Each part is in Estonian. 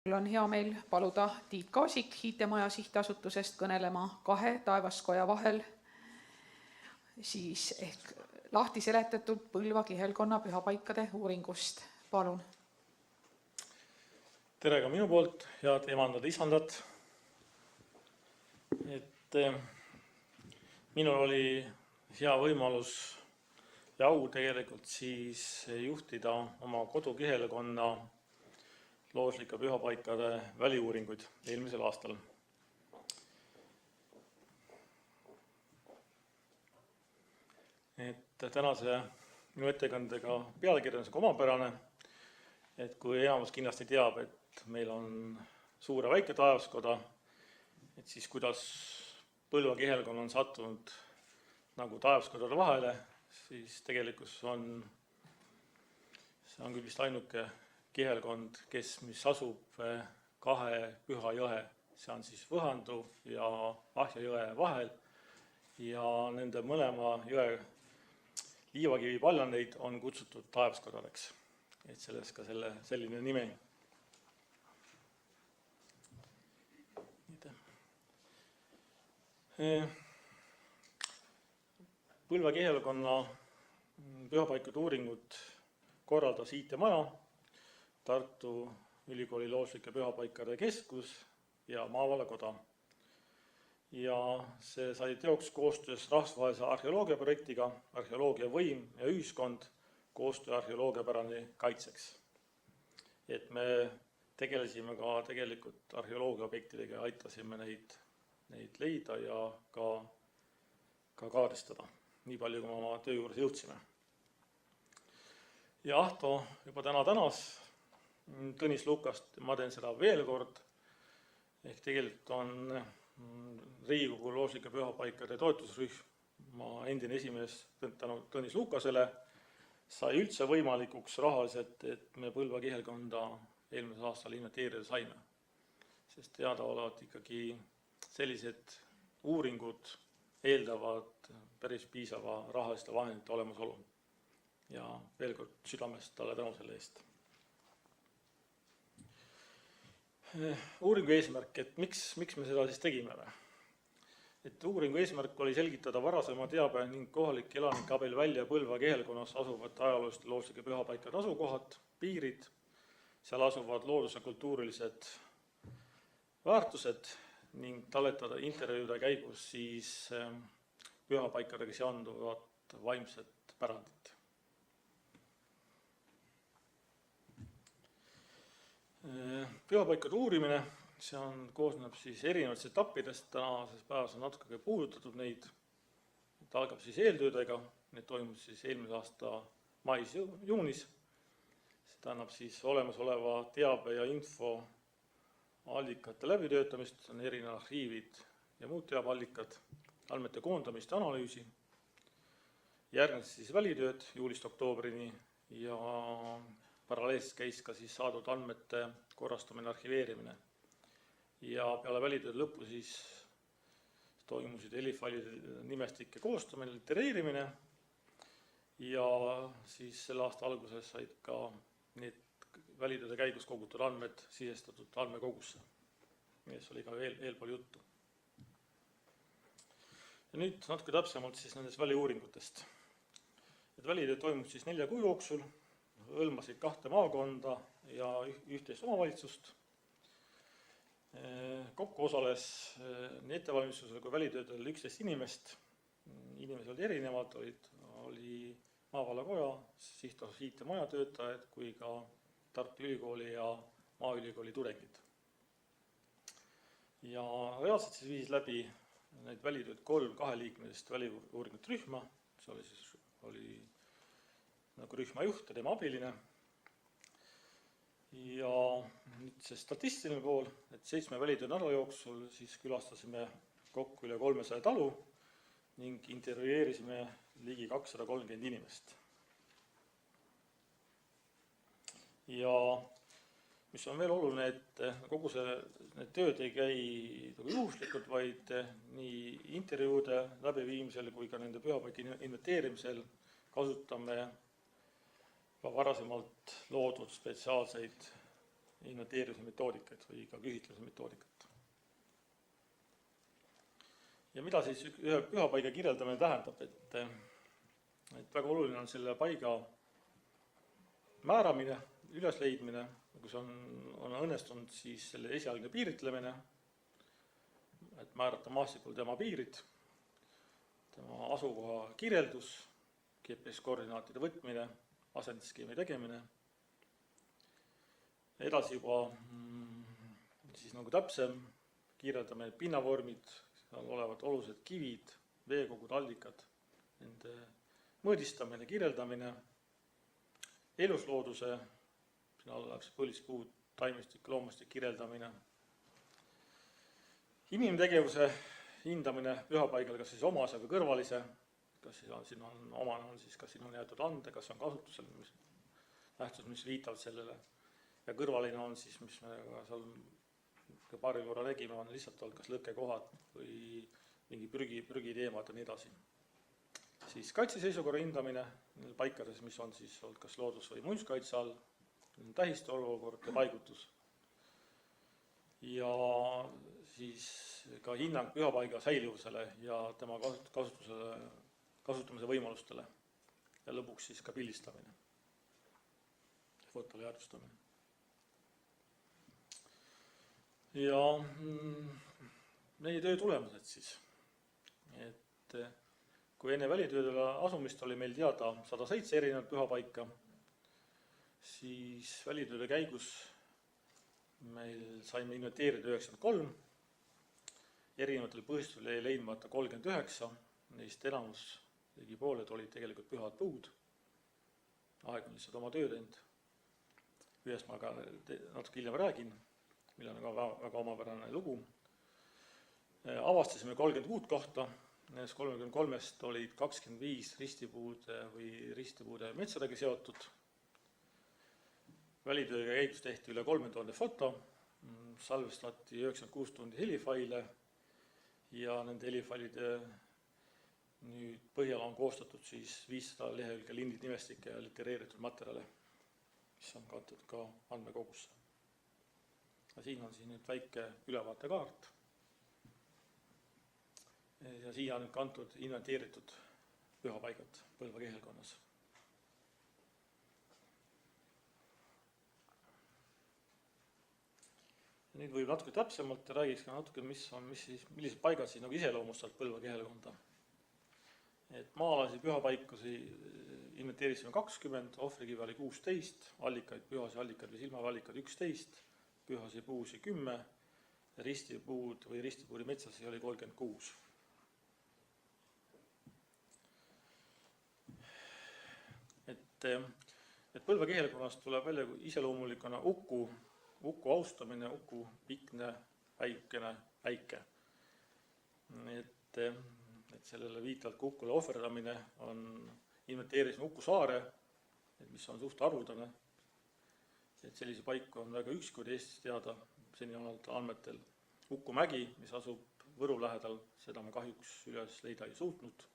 Mul on hea meel paluda Tiit Kaasik IT-maja sihtasutusest kõnelema kahe taevaskoja vahel ehk lahti seletatud Põlva kihelkonna pühapaikade uuringust. Palun. Tere ka minu poolt, head emandad, isandad. Minul oli hea võimalus ja au tegelikult siis juhtida oma kodukihelkonna looslike pühapaikade väliuuringuid eelmisel aastal. Tänase minu ettekandega pealkiri on omapärane, kui enamus kindlasti teab, et meil on suur ja väike taevaskoda, siis kuidas Põlva kihelkond on sattunud nagu taevaskodade vahele, siis tegelikult see on küll vist ainuke kihelkond, mis asub kahe püha jõe, see on siis Võhandu ja Ahja jõe vahel, ja nende mõlema jõe liivakivi paljaneid on kutsutud taevaskodadeks, et sellest ka selline nimi. Põlva kihelkonna pühapaikade uuringut korraldas IT-maja, Tartu Ülikooli looslike pühapaikade keskus ja Maavalakoda. Ja see sai teoks koostöös rahvusvahelise arheoloogiaprojektiga Arheoloogia võim ja ühiskond koostöö arheoloogiapärani kaitseks. Et me tegelesime ka tegelikult arheoloogiaobjektidega ja aitasime neid leida ja ka kaardistada, nii palju kui oma töö juures jõudsime. Ja Ahto juba tänas Tõnis Lukast, ma teen seda veel kord, ehk tegelikult on Riigikogu looslike pühapaikade toetusrühma endine esimees Tõnis Lukasele sai üldse võimalikuks rahaliselt, et me Põlva kihelkonda eelmisel aastal inventeerida saime. Sest teadaolevalt ikkagi sellised uuringud eeldavad päris piisava rahaliste vahendite olemasolu. Ja veel kord südamest talle tänu selle eest. Uuringu eesmärk, et miks me seda siis tegime? Uuringu eesmärk oli selgitada varasema teabe ning kohalik elanike abil välja Põlva kihelkonnas asuvate ajalooliste looslike pühapaikade asukohad, piirid, seal asuvad loodus- ja kultuurilised väärtused ning talletada intervjuude käigus siis pühapaikadega seonduvat vaimset pärandit. Pühapaikade uurimine, see koosneb siis erinevatest etappidest, tänases päevas on natuke puudutatud neid. Ta algab siis eeltöödega, need toimus siis eelmise aasta mais-juunis. See tähendab siis olemasoleva teabe ja info allikate läbitöötamist, on erinevad arhiivid ja muud teabeallikad, andmete koondamist ja analüüsi. Järgnes siis välitööd juulist oktoobrini ja paralleelselt käis ka siis saadud andmete korrastamine, arhiveerimine. Ja peale välitööd lõppu siis toimusid helifailide nimestike koostamine, litereerimine ja siis selle aasta alguses said ka need välitööde käigus kogutud andmed sisestatud andmekogusse, milles oli ka eelpool juttu. Ja nüüd natuke täpsemalt siis nendest väliuuringutest. Välitööd toimus siis 4 kuu jooksul, hõlmasid 2 maakonda ja 11 omavalitsust. Kokku osales nii ettevalmistusel kui välitöödel 11 inimest. Inimesed olid erinevad, oli Maavalakoja, sihtasutus IT-maja töötajad kui ka Tartu Ülikooli ja Maaülikooli tudengid. Ja reaalselt siis viis läbi neid välitööd 3 kaheliikmelist väliuuringut rühma, see oli nagu rühmajuht ja tema abiline. Ja nüüd see statistiline pool, et 7 välitöö nädala jooksul siis külastasime kokku üle 300 talu ning intervjueerisime ligi 230 inimest. Ja mis on veel oluline, et kogu need tööd ei käi juhuslikult, vaid nii intervjuude läbiviimisel kui ka nende pühapaika inventeerimisel kasutame ka varasemalt loodud spetsiaalseid inventeerimise metoodikaid või ka küsitluse metoodikat. Ja mida siis ühe pühapaiga kirjeldamine tähendab, et väga oluline on selle paiga määramine, ülesleidmine, kui see on õnnestunud, siis selle esialgne piiritlemine, et määrata maastikul tema piirid, tema asukoha kirjeldus, GPS-koordinaatide võtmine, asendisskeemi tegemine, edasi juba siis nagu täpsem kirjeldamine, pinnavormid, seal olevad olulised kivid, veekogud, allikad, nende mõõdistamine, kirjeldamine, eluslooduse, siin alla läheb see põlispuud, taimestik, loomastik kirjeldamine, inimtegevuse hindamine pühapaigal, kas siis omase või kõrvalise, kas siis siin on omane, on siis, kas siin on jäetud ande, kas on kasutusel, nähtus, mis viitavad sellele, ja kõrvaline on siis, mis me ka seal paari korra nägime, on lihtsalt olnud kas lõkkekohad või mingi prügiteemad ja nii edasi. Siis kaitseseisukorra hindamine paikades, mis on siis olnud kas loodus- või muinsuskaitse all, tähiste olukord ja paigutus. Ja siis ka hinnang pühapaiga säilivusele ja tema kasutamise võimalustele. Ja lõpuks siis ka pildistamine, fotole jäädvustamine. Ja meie töö tulemused siis, et kui enne välitöödele asumist oli meil teada 107 erinevat pühapaika, siis välitööde käigus meil saime inventeerida 93, erinevatel põhjustel jäi leidmata 39, neist enamus, ligi pooled olid tegelikult pühad puud, aeg on lihtsalt oma töö teinud, ühest ma ka natuke hiljem räägin, millel on ka väga omapärane lugu. Avastasime 30 uut kohta, nendest 33-st olid 25 ristipuude või ristipuude metsadega seotud. Välitöö käigus tehti üle 3000 foto, salvestati 96 tundi helifaile ja nende helifailide nüüd põhjal on koostatud siis 500 lehekülge lindid-nimestikke ja litereeritud materjale, mis on kantud ka andmekogusse. Ja siin on nüüd väike ülevaatekaart ja siia on nüüd kantud inventeeritud pühapaigad Põlva kehelkonnas. Ja nüüd võib natuke täpsemalt ja räägiks ka natuke, millised paigad siis nagu iseloomustavad Põlva kehelkonda. Et maalasi pühapaikusi inventeerisime 20, ohvrikivi oli 16, allikaid, pühasi allikaid või silmaväe allikaid 11, pühasi puusi 10, ristipuud või ristipuudi metsasi oli 36. Et Põlva kehelkonnast tuleb välja iseloomulikuna uku austamine, uku pikne, väikene, väike. Et sellele viitavalt ka ukule ohverdamine on, inventeerisime Uku saare, mis on suht haruldane. Et sellise paiku on väga üksikuid Eestis teada, seni on olnud andmetel Uku mägi, mis asub Võru lähedal, seda me kahjuks üles leida ei suutnud.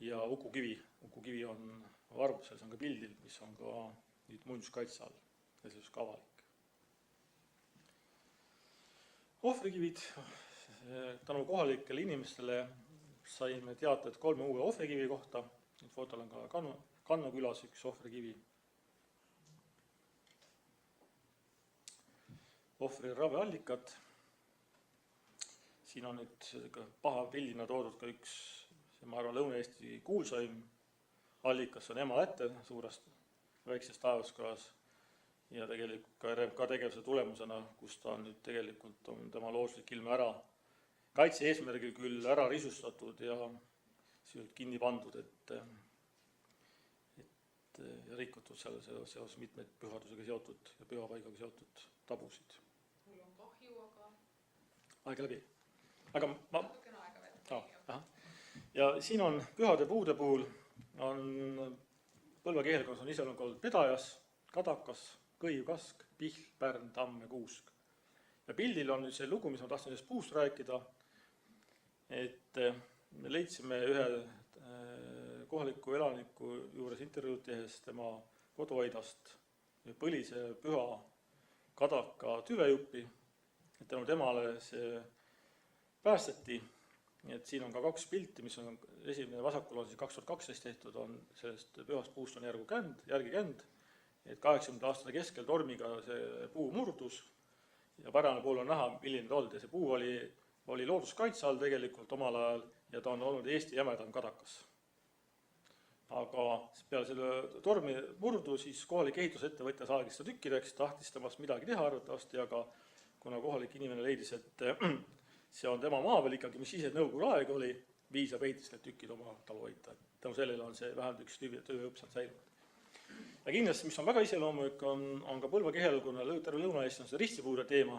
Ja Uku kivi on Varbusel, see on ka pildil, mis on ka nüüd muinsuskaitse all ja see on ka avalik. Ohvrikivid, tänu kohalikele inimestele saime teated 3 uue ohvrikivi kohta, fotol on ka Kannu külas üks ohvrikivi. Ohvri raveallikad, siin on nüüd paha pildina toodud ka üks, ma arvan, Lõuna-Eesti kuulsaim allikas, on Ema-Läte suurest väiksest taevaskojas ja tegelikult ka RMK tegevuse tulemusena, kus ta on nüüd tegelikult on tema looduslik ilme ära kaitse eesmärgil küll ära risustatud ja süült kinni pandud, et rikutud selle seoses mitmeid pühadusega seotud ja pühapaigaga seotud tabusid. Mul on kahju, aga... Aeg läbi. Aga ma... Natukene aega veel. Ja siin on pühade puude puhul on Põlva kehelkonnas on iseloomulik pedajas, kadakas, kõiukask, pihl, pärn, tamm ja kuusk. Ja pildil on nüüd see lugu, mis ma tahtsin sellest puust rääkida, et me leidsime ühe kohaliku elaniku juures intervjuud tehes tema koduaidast põlise püha kadaka tüvejuppi, et tänu temale see päästeti. Nii et siin on ka 2 pilti, mis on esimene vasakul on siis 2012 tehtud, on sellest pühast puust on järgi känd, et 80 aastate keskel tormiga see puu murdus ja paremale pool on näha, milline ta olnud ja see puu oli looduskaitse all tegelikult omal ajal ja ta on olnud Eesti jämedam kadakas. Aga peale selle tormi murdu siis kohalik ehitusettevõtja saagis seda tükkideks, tahtis temast midagi teha arvatavasti, aga kuna kohalik inimene leidis, et see on tema maa peal ikkagi, mis ise nõukogude aeg oli, viis ja peitis need tükid oma taluhoida. Tänu sellele on see vähemalt üks tööõpp sealt säilunud. Ja kindlasti, mis on väga iseloomulik, on ka Põlva kihelkonna terve Lõuna-Eesti on see ristipuure teema.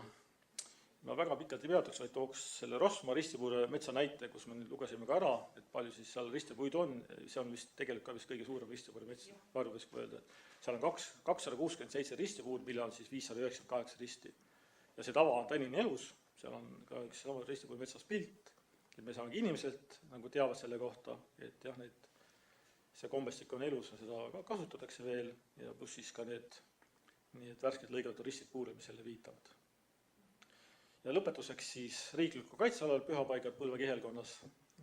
Ma väga pikalt ei peatuks, vaid tooks selle Rosma ristipuure metsa näite, kus me nüüd lugesime ka ära, et palju siis seal ristipuid on. See on vist tegelikult ka vist kõige suurem ristipuure mets, varudest kui öelda. Seal on 267 ristipuud, mille on siis 598 risti. Ja see tava on tänini elus, seal on ka üks sama ristipuure metsas pilt, et me saame inimeselt nagu teavad selle kohta, et jah, see kombestik on elus ja seda ka kasutatakse veel ja pluss siis ka need värskelt lõigatud ristipuure, mis selle viitavad. Ja lõpetuseks siis riikliku kaitsealal pühapaigad Põlva kihelkonnas.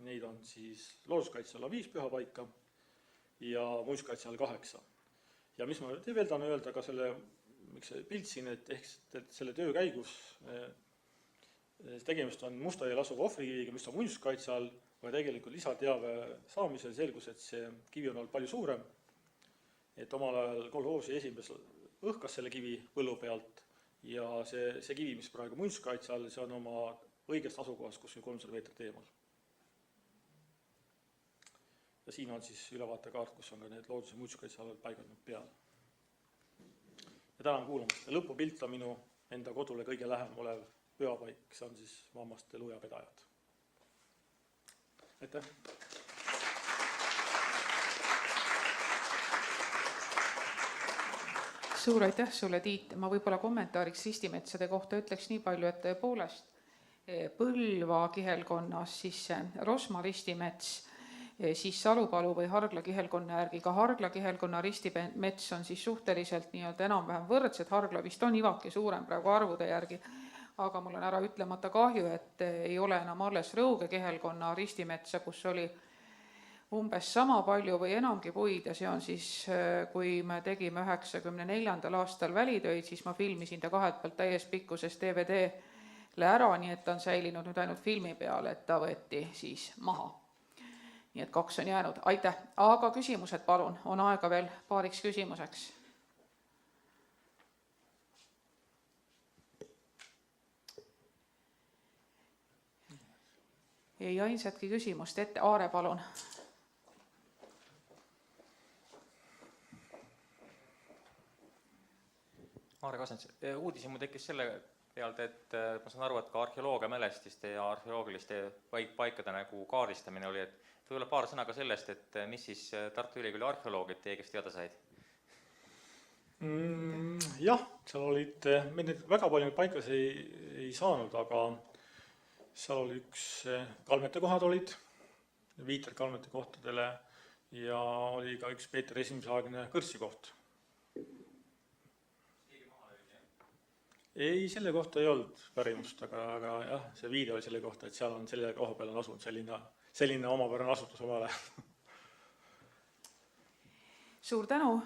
Neid on siis looduskaitseala 5 pühapaika ja muinsuskaitseala 8. Ja mis ma veel tahan öelda ka selle, miks see pilt siin, et selle töö käigus tegemist on Mustajõel asuva ohvrikiviga, mis on muinsuskaitse all, aga tegelikult lisateave saamisel selgus, et see kivi on olnud palju suurem. Et omal ajal kolhoosi esimees õhkas selle kivi põllu pealt. Ja see kivi, mis praegu muinsuskaitse all, see on oma õigest asukohast kuskil 300 meetrit eemal. Ja siin on siis ülevaatekaart, kus on ka need loodus- ja muinsuskaitse alal paiganud peal. Ja tänan kuulamast. Ja lõpupilt on minu enda kodule kõige lähem olev pühapaik, see on siis Vammaste lujapedajad. Aitäh! Suur aitäh sulle, Tiit. Ma võib-olla kommentaariks ristimetsade kohta ütleks nii palju, et tõepoolest Põlva kihelkonnas siis Rosma ristimets, siis Salupalu või Hargla kihelkonna järgi, ka Hargla kihelkonna ristimets on siis suhteliselt nii-öelda enam-vähem võrdsed, Hargla vist on ivaki suurem praegu arvude järgi, aga mul on ära ütlemata kahju, et ei ole enam alles Rõuge kihelkonna ristimetsa, kus oli umbes sama palju või enamgi puid ja see on siis, kui me tegime 94. aastal välitöid, siis ma filmisin ta 2 pealt täies pikkuses DVD-le ära, nii et ta on säilinud nüüd ainult filmi peale, et ta võeti siis maha. Nii et 2 on jäänud. Aitäh! Aga küsimused palun, on aega veel paariks küsimuseks. Ei ainsatki küsimust ette. Aare, palun! Aare Kasens, uudisi mu tekkis selle pealt, et ma saan aru, et ka arheoloogia mälestiste ja arheoloogiliste paikade nagu kaardistamine oli, et võib-olla paar sõna ka sellest, et mis siis Tartu Ülikooli arheoloogid teie käest teada said? Jah, seal olid, me nüüd väga palju paikas ei saanud, aga seal oli üks kalmete kohad olid, viited kalmete kohtadele ja oli ka üks Peeter esimese aegne kõrtsi koht. Ei, selle kohta ei olnud pärimust, aga jah, see viide oli selle kohta, et seal on selle koha peal on asunud selline omapärane asutus omale. Suur tänu!